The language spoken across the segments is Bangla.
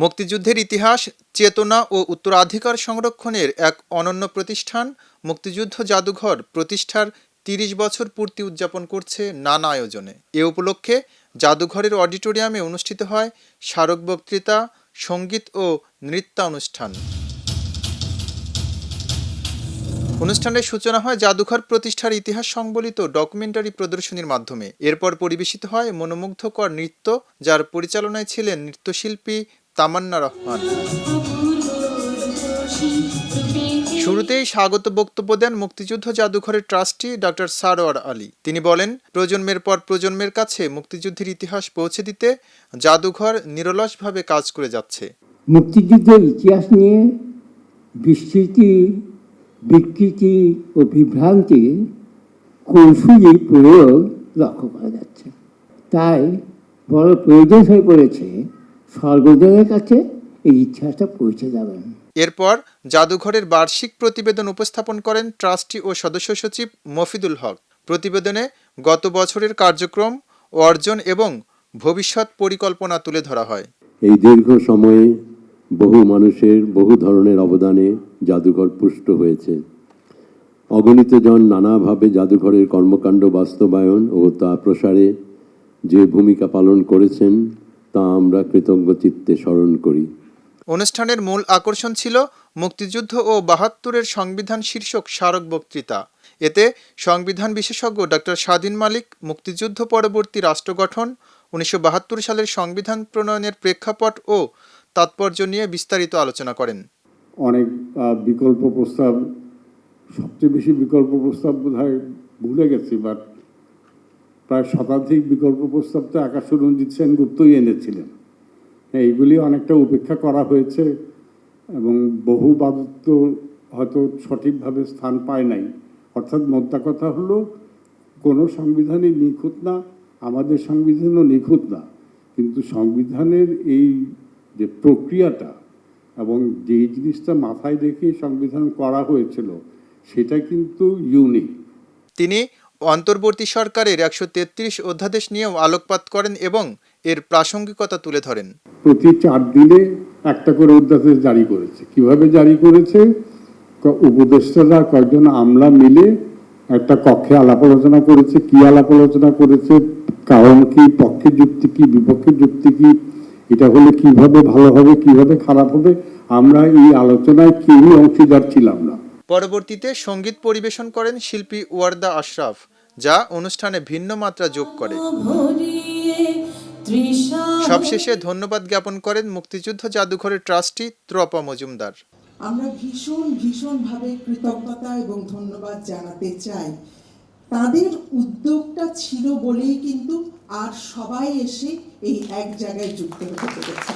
মুক্তিযুদ্ধের ইতিহাস, চেতনা ও উত্তরাধিকার সংরক্ষণের এক অনন্য প্রতিষ্ঠান মুক্তিযুদ্ধ জাদুঘর প্রতিষ্ঠার ৩০ বছর পূর্তি উদযাপন করছে নানা আয়োজনে। এ উপলক্ষে জাদুঘরের অডিটোরিয়ামে অনুষ্ঠিত হয় স্মারক বক্তৃতা, সঙ্গীত ও নৃত্যানুষ্ঠান। অনুষ্ঠানের সূচনা হয় জাদুঘর প্রতিষ্ঠার ইতিহাস সংবলিত ডকুমেন্টারি প্রদর্শনীর মাধ্যমে। এরপর পরিবেশিত হয় মনোমুগ্ধকর নৃত্য, যার পরিচালনায় ছিলেন নৃত্যশিল্পী তামান্না রহমান। শুরুতেই স্বাগত বক্তব্য দেন মুক্তিযুদ্ধ জাদুঘরের ট্রাস্টি ডক্টর সারোয়ার আলী। তিনি বলেন, প্রজন্মের পর প্রজন্মের কাছে মুক্তিযুদ্ধের ইতিহাস পৌঁছে দিতে জাদুঘর নিরলসভাবে কাজ করে যাচ্ছে। মুক্তিযুদ্ধের ইতিহাস নিয়ে বিস্মৃতি, বিকৃতি ও বিভ্রান্তি কৌশলী প্রয়োগ লক্ষ্য করা যাচ্ছে। তাই বড় প্রয়োজন হয়ে পড়েছে সর্বজনের কাছে এই ইতিহাসটা পৌঁছে যাবেন। এরপর জাদুঘরের বার্ষিক প্রতিবেদন উপস্থাপন করেন ট্রাস্টি ও সদস্য সচিব মফিদুল হক। প্রতিবেদনে গত বছরের কার্যক্রম, অর্জন এবং ভবিষ্যৎ পরিকল্পনা তুলে ধরা হয়। এই দীর্ঘ সময়ে বহু মানুষের বহু ধরনের অবদানে জাদুঘর পুষ্ট হয়েছে। অগণিত জন নানাভাবে জাদুঘরের কর্মকাণ্ড বাস্তবায়ন ও তা প্রসারে যে ভূমিকা পালন করেছেন তা আমরা কৃতজ্ঞ চিত্তে স্মরণ করি। অনুষ্ঠানের মূল আকর্ষণ ছিল মুক্তিযুদ্ধ ও ৭২-এর সংবিধান শীর্ষক স্মারক বক্তৃতা। এতে সংবিধান বিশেষজ্ঞ ডক্টর স্বাধীন মালিক মুক্তিযুদ্ধ পরবর্তী রাষ্ট্র গঠন, ১৯৭২ সালের সংবিধান প্রণয়নের প্রেক্ষাপট ও তাৎপর্য নিয়ে বিস্তারিত আলোচনা করেন। অনেক বিকল্প প্রস্তাব, সবচেয়ে বেশি বিকল্প প্রস্তাব বোধহয় ভুলে গেছি, বাট প্রায় শতাধিক বিকল্প প্রস্তাব তো আকাশরঞ্জিত সেনগুপ্তই এনেছিলেন। এইগুলি অনেকটা উপেক্ষা করা হয়েছে এবং বহু বাদত্ব হয়তো সঠিকভাবে স্থান পায় নাই। অর্থাৎ মোদ্দা কথা হলো, কোনো সংবিধানই নিখুঁত না, আমাদের সংবিধানও নিখুঁত না, কিন্তু সংবিধানের এই যে প্রক্রিয়াটা এবং যেই জিনিসটা মাথায় রেখে সংবিধান করা হয়েছিল সেটা কিন্তু ইউনিক। তিনি অন্তর্বর্তী সরকারের ১৩৩ অধ্যাদেশ নিয়েও আলোকপাত করেন এবং এর প্রাসঙ্গিকতা তুলে ধরেন। প্রতি ৪ দিনে একটা করে অধ্যাদেশ জারি করেছে। কিভাবে জারি করেছে? উপদেষ্টারা কয়েকজন আমলা মিলে একটা কক্ষে আলাপ আলোচনা করেছে। কি আলাপ আলোচনা করেছে, কারণ কি, পক্ষের যুক্তি কি, বিপক্ষের যুক্তি কি, এটা হলে কিভাবে ভালো হবে, কিভাবে খারাপ হবে, আমরা এই আলোচনায় কেউই অংশীদার ছিলাম না। পরবর্তীতে সঙ্গীত পরিবেশন করেন শিল্পী ওয়ার্দা আশরাফ, যা অনুষ্ঠানে ভিন্ন মাত্রা যোগ করে। সবশেষে ধন্যবাদ জ্ঞাপন করেন মুক্তিযুদ্ধ জাদুঘরের ট্রাস্টি ত্রপা মজুমদার। আমরা ভীষণভাবে কৃতজ্ঞতা এবং ধন্যবাদ জানাতে চাই। তাদের উদ্যোগটা ছিল বলেই কিন্তু আর সবাই এসে এই এক জায়গায় যুক্ত হতে পেরেছে।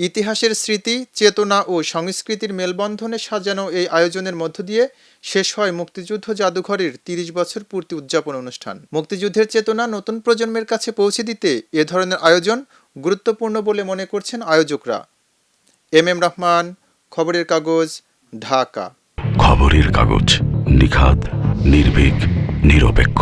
ইতিহাসের স্মৃতি, চেতনা ও সংস্কৃতির মেলবন্ধনে সাজানো এই আয়োজনের মধ্য দিয়ে শেষ হয় মুক্তিযুদ্ধ জাদুঘরের ৩০ বছর পূর্তি উদযাপন অনুষ্ঠান। মুক্তিযুদ্ধের চেতনা নতুন প্রজন্মের কাছে পৌঁছে দিতে এ ধরনের আয়োজন গুরুত্বপূর্ণ বলে মনে করছেন আয়োজকরা। এম রহমান, খবরের কাগজ, ঢাকা। খবরের কাগজ, নিখাদ, নির্ভীক, নিরপেক্ষ।